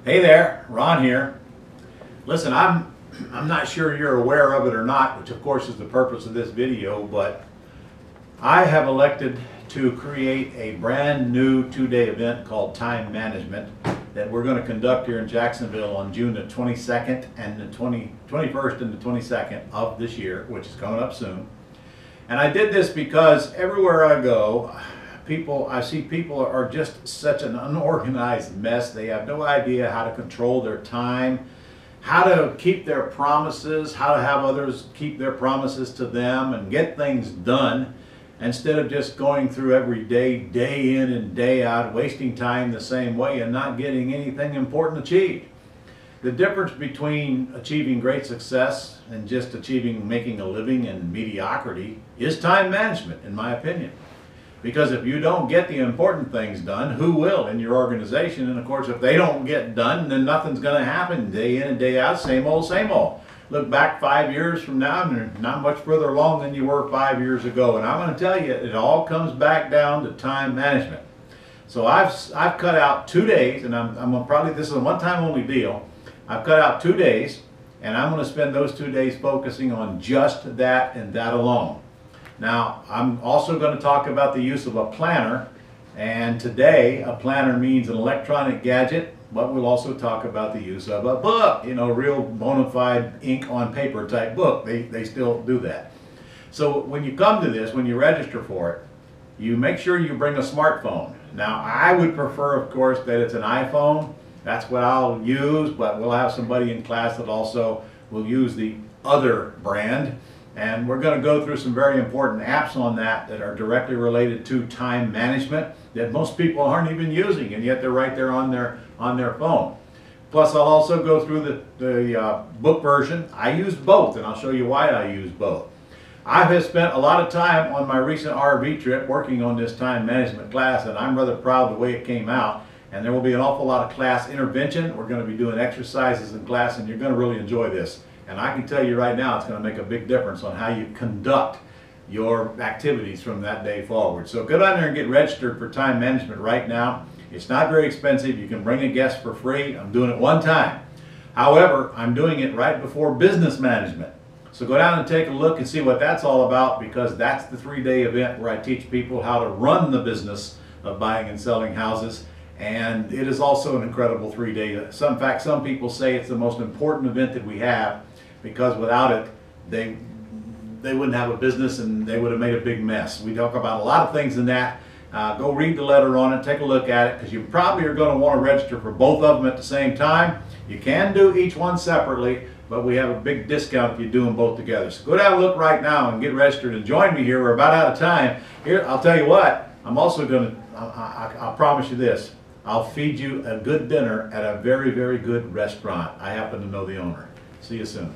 Hey there, Ron here. Listen, I'm not sure you're aware of it or not, which of course is the purpose of this video, but I have elected to create a brand new two-day event called Time Management that we're going to conduct here in Jacksonville on June the 22nd and the 21st and the 22nd of this year, which is coming up soon. And I did this because everywhere I go, I see people are just such an unorganized mess. They have no idea how to control their time, how to keep their promises, how to have others keep their promises to them and get things done instead of just going through every day, day in and day out, wasting time the same way and not getting anything important achieved. The difference between achieving great success and just making a living in mediocrity is time management, in my opinion. Because if you don't get the important things done, who will in your organization? And of course, if they don't get done, then nothing's going to happen day in and day out, same old, same old. Look back 5 years from now, and you're not much further along than you were 5 years ago. And I'm going to tell you, it all comes back down to time management. So I've cut out 2 days, and this is a one-time only deal. I've cut out 2 days, and I'm going to spend those 2 days focusing on just that and that alone. Now, I'm also going to talk about the use of a planner, and today a planner means an electronic gadget, but we'll also talk about the use of a book, real bona fide ink on paper type book. They still do that. So when you come to this, when you register for it, you make sure you bring a smartphone. Now, I would prefer, of course, that it's an iPhone. That's what I'll use, but we'll have somebody in class that also will use the other brand. And we're going to go through some very important apps on that are directly related to time management that most people aren't even using, and yet they're right there on their phone. Plus, I'll also go through the book version. I use both, and I'll show you why I use both. I have spent a lot of time on my recent RV trip working on this time management class, and I'm rather proud of the way it came out. And there will be an awful lot of class intervention. We're going to be doing exercises in class, and you're going to really enjoy this. And I can tell you right now, it's going to make a big difference on how you conduct your activities from that day forward. So get on there and get registered for time management right now. It's not very expensive. You can bring a guest for free. I'm doing it one time. However, I'm doing it right before business management. So go down and take a look and see what that's all about, because that's the 3-day event where I teach people how to run the business of buying and selling houses. And it is also an incredible 3-day. In fact, some people say it's the most important event that we have, because without it, they wouldn't have a business and they would have made a big mess. We talk about a lot of things in that. Go read the letter on it, take a look at it, because you probably are going to want to register for both of them at the same time. You can do each one separately, but we have a big discount if you do them both together. So go down and look right now and get registered and join me here. We're about out of time. Here, I'll tell you what, I'm also going to, I'll promise you this, I'll feed you a good dinner at a very, very good restaurant. I happen to know the owner. See you soon.